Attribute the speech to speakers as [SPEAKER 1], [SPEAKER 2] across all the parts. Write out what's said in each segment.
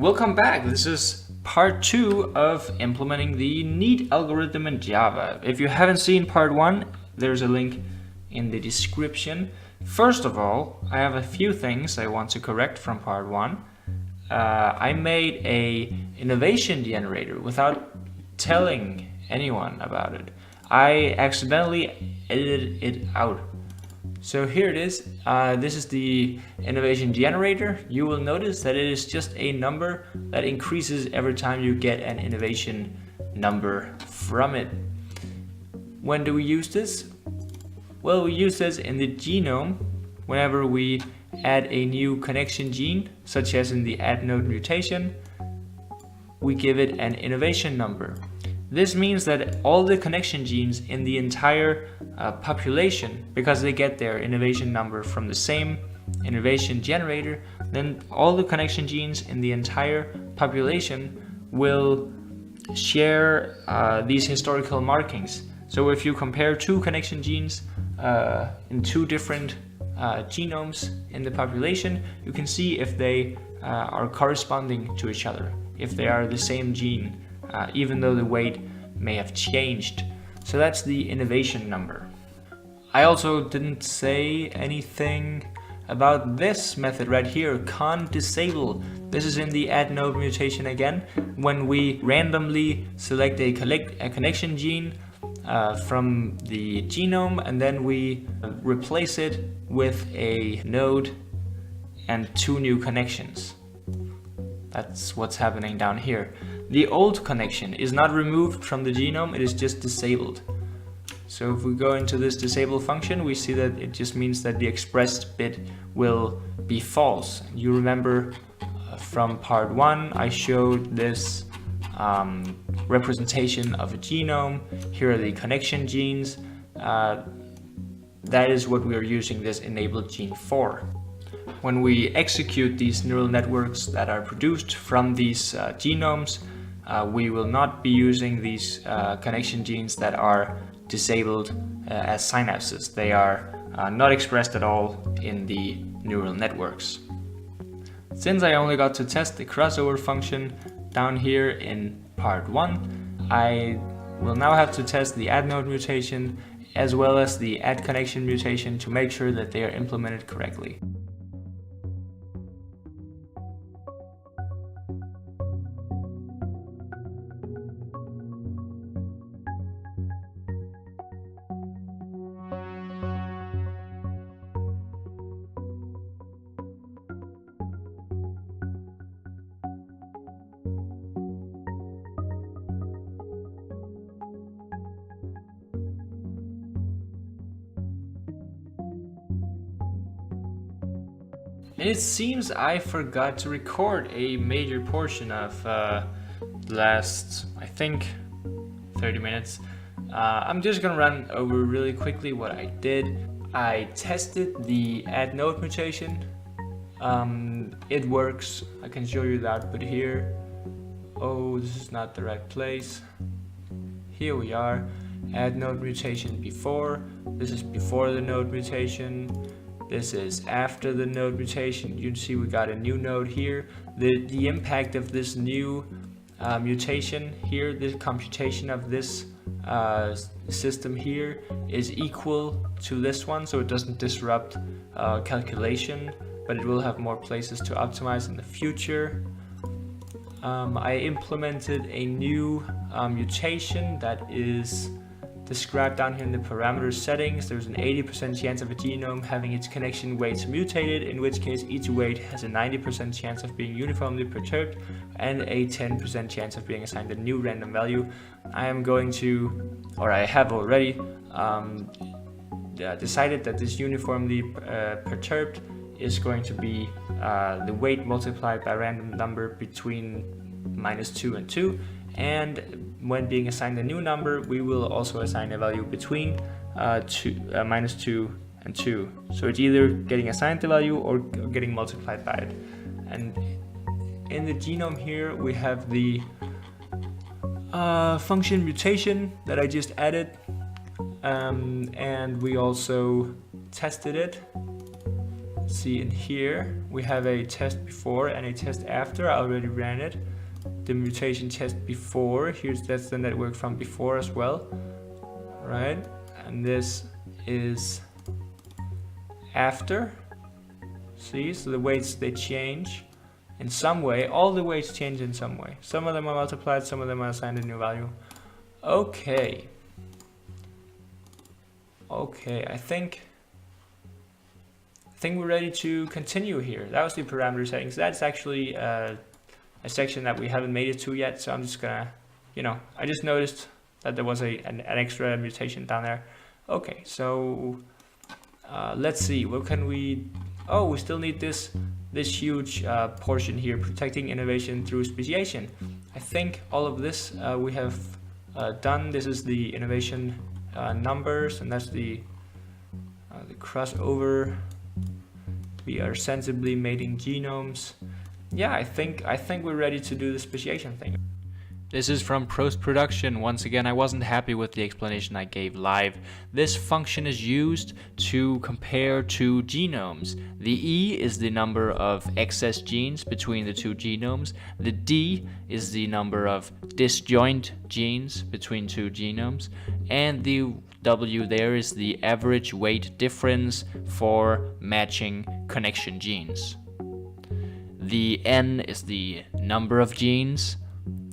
[SPEAKER 1] Welcome back. This is part 2 of implementing the neat algorithm in Java. If you haven't seen part 1, there's a link in the description. First of all, I have a few things I want to correct from part 1. I made a innovation generator without telling anyone about it. I accidentally edited it out. So here it is. This is the innovation generator. You will notice that it is just a number that increases every time you get an innovation number from it. When do we use this? Well, we use this in the genome whenever we add a new connection gene, such as in the add node mutation. We give it an innovation number. This means that all the connection genes in the entire population, because they get their innovation number from the same innovation generator, then all the connection genes in the entire population will share these historical markings. So if you compare two connection genes in two different genomes in the population, you can see if they are corresponding to each other, if they are the same gene. Even though the weight may have changed. So that's the innovation number. I also didn't say anything about this method right here, con_disable. This is in the add node mutation again, when we randomly select a connection gene from the genome, and then we replace it with a node and two new connections. That's what's happening down here. The old connection is not removed from the genome, it is just disabled. So if we go into this disable function, we see that it just means that the expressed bit will be false. You remember from part 1, I showed this representation of a genome. Here are the connection genes. That is what we are using this enabled gene for. When we execute these neural networks that are produced from these genomes, we will not be using these connection genes that are disabled as synapses. They are not expressed at all in the neural networks. Since I only got to test the crossover function down here in part 1, I will now have to test the add node mutation as well as the add connection mutation to make sure that they are implemented correctly. And it seems I forgot to record a major portion of the last, I think, 30 minutes. I'm just gonna run over really quickly what I did. I tested the add node mutation. It works. I can show you the output here. Oh, this is not the right place. Here we are. Add node mutation before. This is before the node mutation. This is after the node mutation. You can see we got a new node here. The impact of this new mutation here, this computation of this system here is equal to this one, so it doesn't disrupt calculation, but it will have more places to optimize in the future. I implemented a new mutation that is described down here in the parameter settings. There's an 80% chance of a genome having its connection weights mutated, in which case each weight has a 90% chance of being uniformly perturbed and a 10% chance of being assigned a new random value. I am going to, or I have already decided that this uniformly perturbed is going to be the weight multiplied by a random number between -2 and 2. And when being assigned a new number, we will also assign a value between -2 and 2. So it's either getting assigned the value or getting multiplied by it. And in the genome here, we have the function mutation that I just added. And we also tested it. see in here, we have a test before and a test after. I already ran it. The mutation test before, that's the network from before as well, right? And this is after. See, so the weights, they change in some way. All the weights change in some way. Some of them are multiplied, some of them are assigned a new value. Okay. Okay, I think we're ready to continue here. That was the parameter settings. That's actually a section that we haven't made it to yet, so I'm just gonna, I just noticed that there was an extra mutation down there. Okay, so let's see, what can we, we still need this huge portion here, protecting innovation through speciation. I think all of this we have done. This is the innovation numbers, and that's the crossover. We are sensibly mating genomes. Yeah, I think we're ready to do the speciation thing. This is from post-production. Once again, I wasn't happy with the explanation I gave live. This function is used to compare two genomes. The E is the number of excess genes between the two genomes. The D is the number of disjoint genes between two genomes. And the W there is the average weight difference for matching connection genes. The N is the number of genes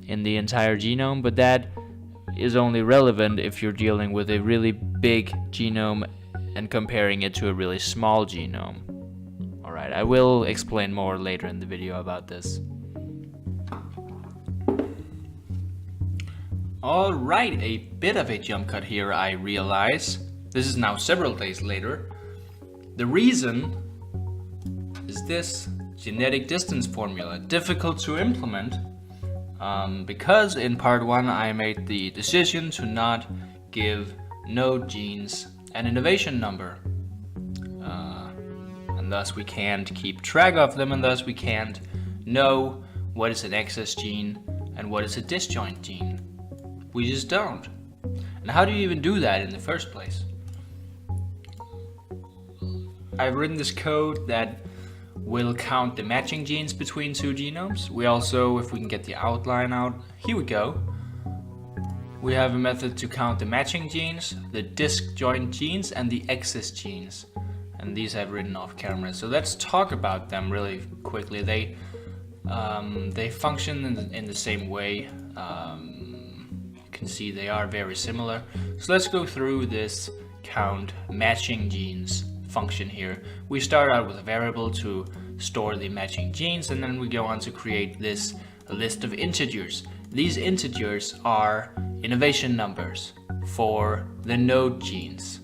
[SPEAKER 1] in the entire genome, but that is only relevant if you're dealing with a really big genome and comparing it to a really small genome. Alright, I will explain more later in the video about this. Alright, a bit of a jump cut here, I realize. This is now several days later. The reason is this genetic distance formula, difficult to implement. Because in part 1 I made the decision to not give node genes an innovation number, and thus we can't keep track of them, and thus we can't know what is an excess gene and what is a disjoint gene. We just don't. And how do you even do that in the first place? I've written this code that will count the matching genes between two genomes. We also, if we can get the outline out, here we go. We have a method to count the matching genes, the disjoint genes, and the excess genes. And these I've written off camera. So let's talk about them really quickly. They function in the same way. You can see they are very similar. So let's go through this count matching genes function here. We start out with a variable to store the matching genes, and then we go on to create this list of integers. These integers are innovation numbers for the node genes.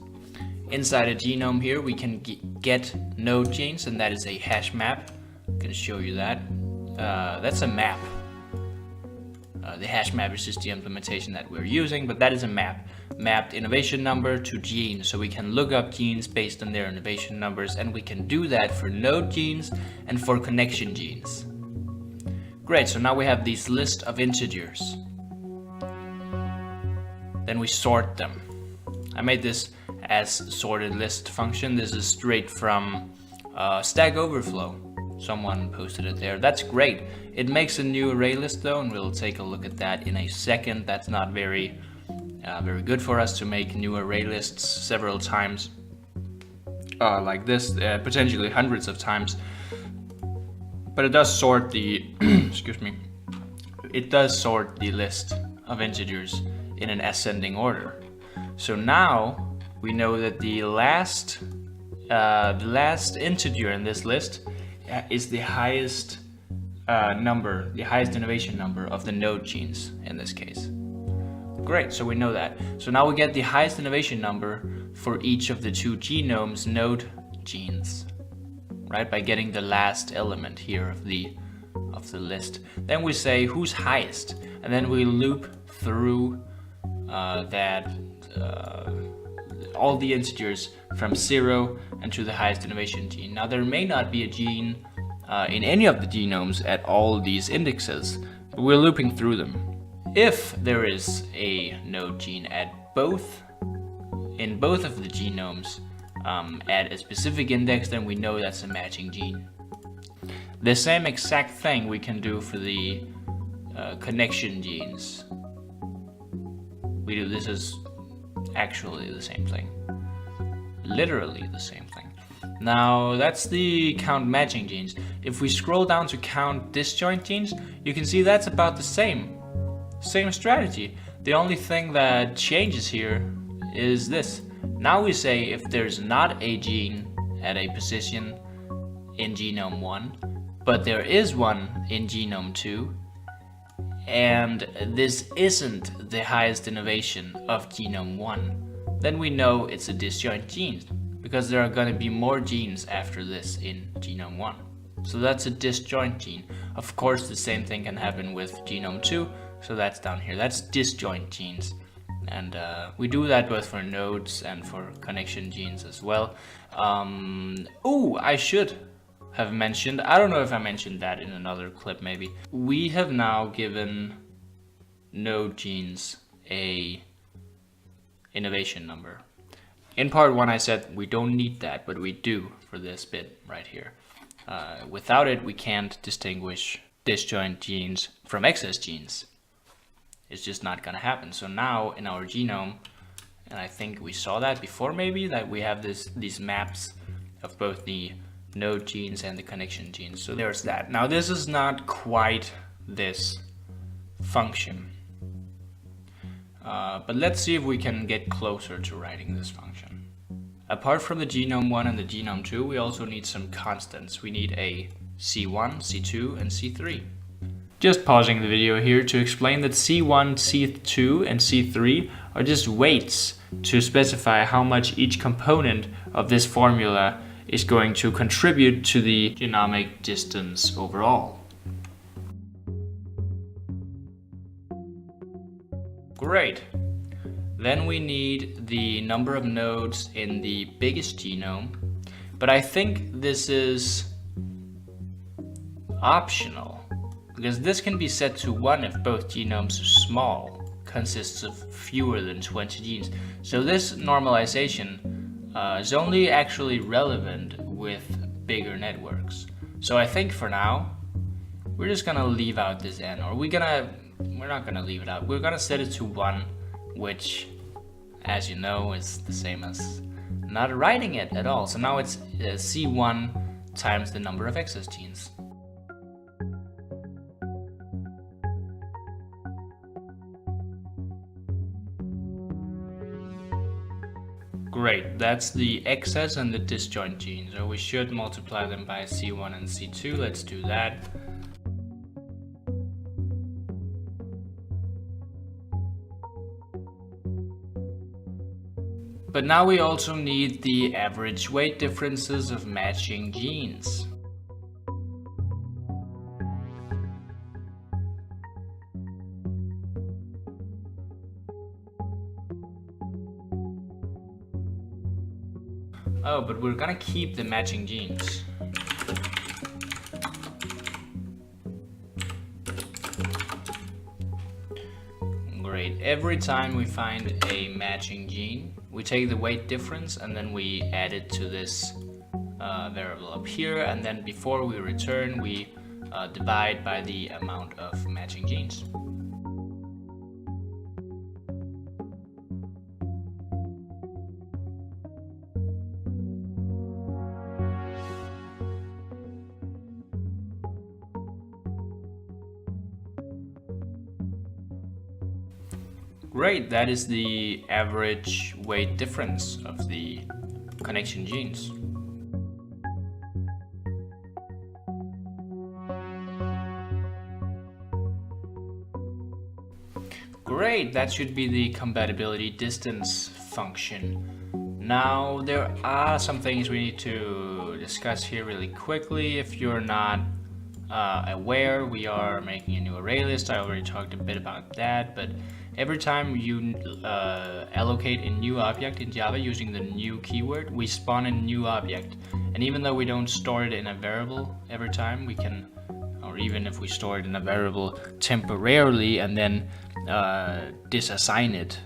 [SPEAKER 1] Inside a genome here we can get node genes, and that is a hash map. I'm going to show you that. That's a map. The hash map is just the implementation that we're using, but that is a map. Mapped innovation number to genes, so we can look up genes based on their innovation numbers, and we can do that for node genes and for connection genes. Great, so now we have this list of integers. Then we sort them. I made this as sorted list function. This is straight from Stack Overflow. Someone posted it there. That's great. It makes a new array list though, and we'll take a look at that in a second. That's not very good for us to make new array lists several times like this, potentially hundreds of times. But it does sort the excuse me. It does sort the list of integers in an ascending order. So now we know that the last integer in this list is the highest number, the highest innovation number of the node genes in this case. Great, so we know that. So now we get the highest innovation number for each of the two genomes node genes, right? By getting the last element here of the list. Then we say who's highest, and then we loop through all the integers from 0 and to the highest innovation gene. Now there may not be a gene in any of the genomes at all these indexes, but we're looping through them. If there is a node gene at in both of the genomes, at a specific index, then we know that's a matching gene. The same exact thing we can do for the connection genes. This is actually the same thing. Literally the same thing. Now that's the count matching genes. If we scroll down to count disjoint genes, you can see that's about the same strategy. The only thing that changes here is this. Now we say if there's not a gene at a position in genome 1, but there is one in genome 2, and this isn't the highest innovation of genome 1, then we know it's a disjoint gene, because there are going to be more genes after this in genome 1. So that's a disjoint gene. Of course, the same thing can happen with genome 2, so that's down here. That's disjoint genes. And we do that both for nodes and for connection genes as well. I should have mentioned, I don't know if I mentioned that in another clip maybe. We have now given node genes a innovation number. In part 1 I said we don't need that, but we do for this bit right here. Without it we can't distinguish disjoint genes from excess genes. It's just not gonna happen. So now in our genome, and I think we saw that before maybe, that we have these maps of both the node genes and the connection genes. So there's that. Now this is not quite this function. But let's see if we can get closer to writing this function. Apart from the genome 1 and the genome 2, we also need some constants. We need a C1, C2, and C3. Just pausing the video here to explain that C1, C2, and C3 are just weights to specify how much each component of this formula is going to contribute to the genomic distance overall. Great. Then we need the number of nodes in the biggest genome, but I think this is optional, because this can be set to 1 if both genomes are small, consists of fewer than 20 genes. So this normalization is only actually relevant with bigger networks. So I think for now, we're just gonna leave out this n, or we're not gonna leave it out. We're gonna set it to 1, which, as you know, is the same as not writing it at all. So now it's C1 times the number of excess genes. Great, that's the excess and the disjoint genes. So we should multiply them by C1 and C2. Let's do that. But now we also need the average weight differences of matching genes. Oh, but we're gonna keep the matching genes. Great. Every time we find a matching gene, we take the weight difference and then we add it to this variable up here, and then before we return, we divide by the amount of matching genes. Great, that is the average weight difference of the connection genes. Great, that should be the compatibility distance function. Now, there are some things we need to discuss here really quickly. If you're not aware, we are making a new array list. I already talked a bit about that, but every time you allocate a new object in Java using the new keyword, we spawn a new object. And even though we don't store it in a variable every time, we can, or even if we store it in a variable temporarily and then disassign it.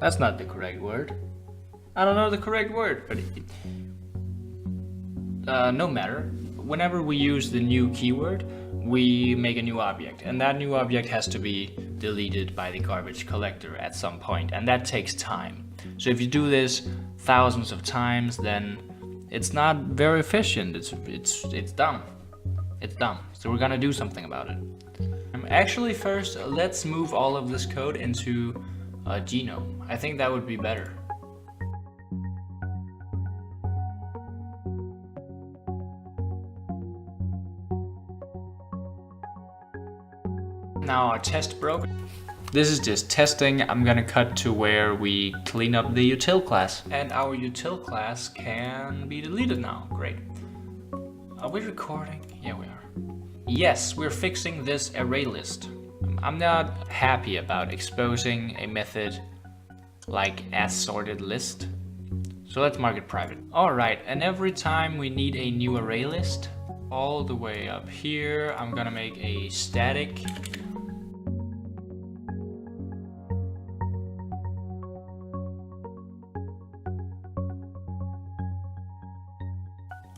[SPEAKER 1] That's not the correct word. I don't know the correct word, but no matter. Whenever we use the new keyword, we make a new object, and that new object has to be deleted by the garbage collector at some point, and that takes time. So if you do this thousands of times, then it's not very efficient. It's dumb. It's dumb. So we're gonna do something about it. Actually, first, let's move all of this code into a genome. I think that would be better. Now our test broke. This is just testing. I'm gonna cut to where we clean up the util class. And our util class can be deleted now. Great. Are we recording? Yeah, we are. Yes, we're fixing this array list. I'm not happy about exposing a method like asSortedList. So let's mark it private. Alright, and every time we need a new array list, all the way up here, I'm gonna make a static.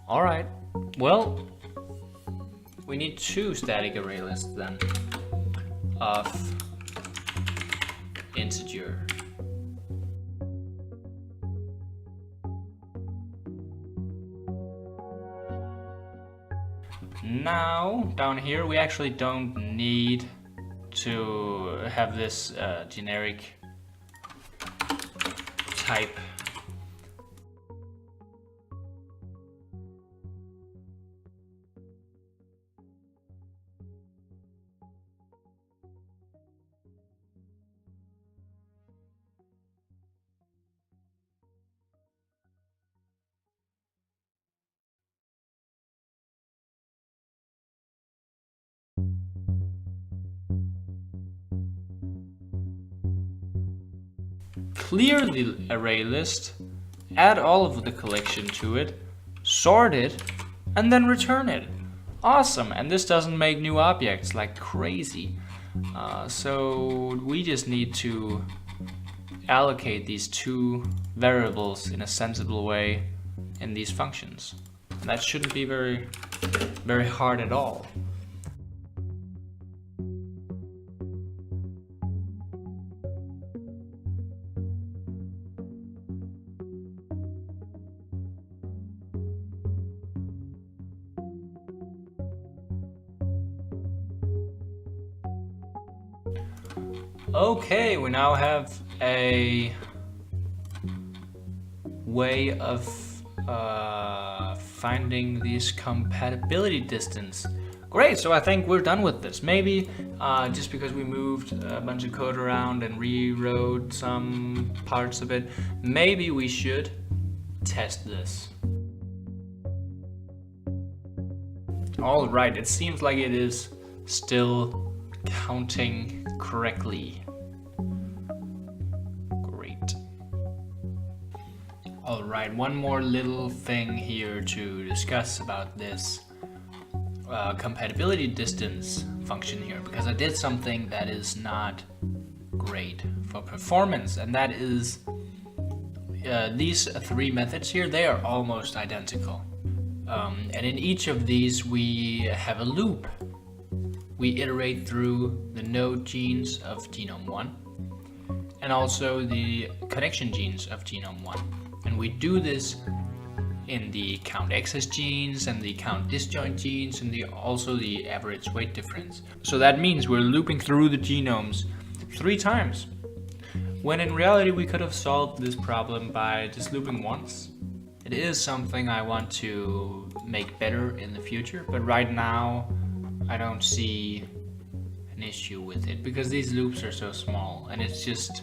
[SPEAKER 1] Alright, well, we need two static array lists then of integer. Now, down here, we actually don't need to have this generic type. Clear the array list, add all of the collection to it, sort it, and then return it. Awesome, and this doesn't make new objects like crazy. So we just need to allocate these two variables in a sensible way in these functions. And that shouldn't be very hard at all. Okay, we now have a way of finding this compatibility distance. Great, so I think we're done with this. Maybe just because we moved a bunch of code around and rewrote some parts of it, maybe we should test this. All right, it seems like it is still counting correctly. Great. All right, one more little thing here to discuss about this compatibility distance function here, because I did something that is not great for performance, and that is these three methods here, they are almost identical. And in each of these we have a loop. We iterate through the node genes of genome 1 and also the connection genes of genome 1. And we do this in the count excess genes and the count disjoint genes and also the average weight difference. So that means we're looping through the genomes 3 times, when in reality we could have solved this problem by just looping once. It is something I want to make better in the future, but right now I don't see an issue with it because these loops are so small and it's just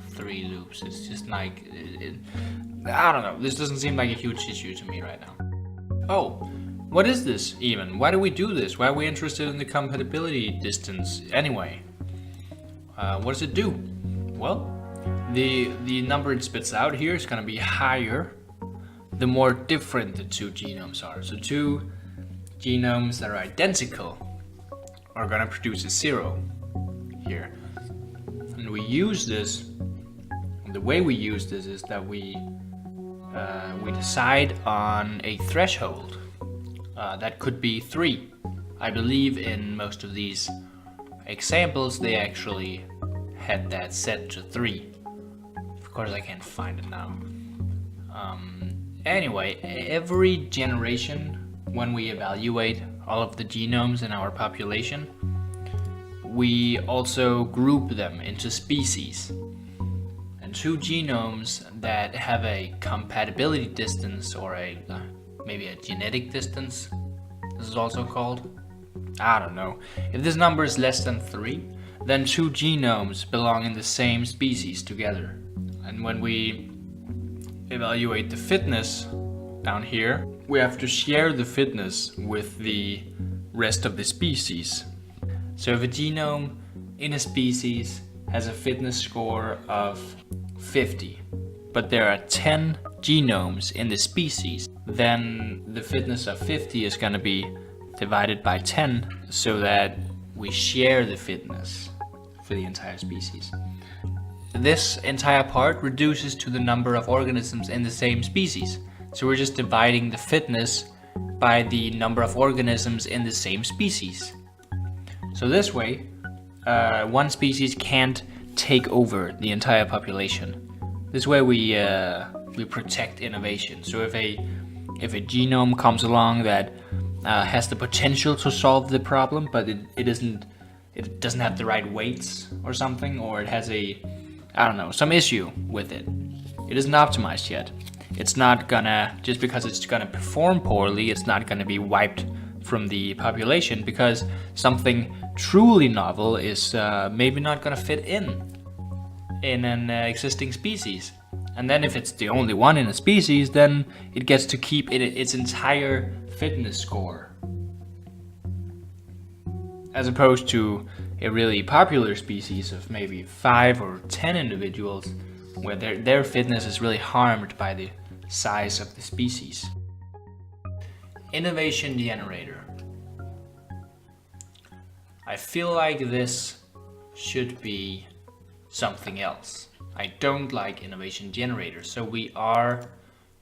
[SPEAKER 1] 3 loops. It's just like, I don't know, this doesn't seem like a huge issue to me right now. Oh, what is this even? Why do we do this? Why are we interested in the compatibility distance anyway? What does it do? Well, the number it spits out here is going to be higher the more different the 2 genomes are. So 2 genomes that are identical are going to produce a 0 here. And we use this, the way we use this is that we we decide on a threshold. That could be 3. I believe in most of these examples they actually had that set to 3. Of course I can't find it now. Anyway, every generation, when we evaluate all of the genomes in our population, we also group them into species. And 2 genomes that have a compatibility distance, or maybe a genetic distance, this is also called, I don't know. If this number is less than 3, then 2 genomes belong in the same species together. And when we evaluate the fitness down here, we have to share the fitness with the rest of the species. So if a genome in a species has a fitness score of 50, but there are 10 genomes in the species, then the fitness of 50 is going to be divided by 10 so that we share the fitness for the entire species. This entire part reduces to the number of organisms in the same species. So we're just dividing the fitness by the number of organisms in the same species. So this way, one species can't take over the entire population. This way we protect innovation. So if a genome comes along that has the potential to solve the problem, but it doesn't have the right weights or something, or it has some issue with it. It isn't optimized yet. It's not gonna, just because it's gonna perform poorly, it's not gonna be wiped from the population, because something truly novel is maybe not gonna fit in an existing species. And then if it's the only one in a species, then it gets to keep its entire fitness score. As opposed to a really popular species of maybe 5 or 10 individuals, where their fitness is really harmed by the size of the species. Innovation generator. I feel like this should be something else. I don't like innovation generator, so we are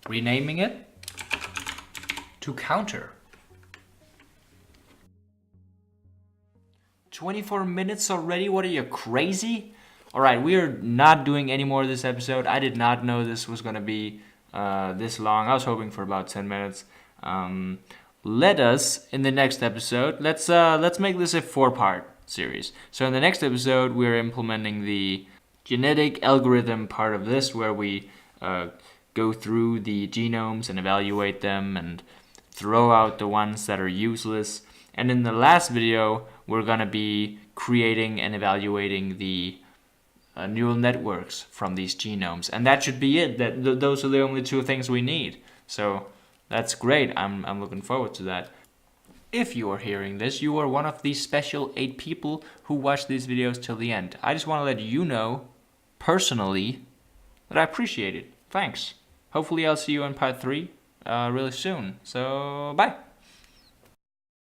[SPEAKER 1] renaming it to counter. 24 minutes already? What are you, crazy? Alright, we are not doing any more of this episode. I did not know this was going to be this long. I was hoping for about 10 minutes. Let us, in the next episode, let's make this a 4-part series. So in the next episode, we're implementing the genetic algorithm part of this, where we go through the genomes and evaluate them and throw out the ones that are useless. And in the last video, we're going to be creating and evaluating the neural networks from these genomes. And that should be it. Those are the only 2 things we need. So that's great. I'm looking forward to that. If you are hearing this, you are one of these special 8 people who watch these videos till the end. I just want to let you know, personally, that I appreciate it. Thanks. Hopefully I'll see you in part 3 really soon. So, bye.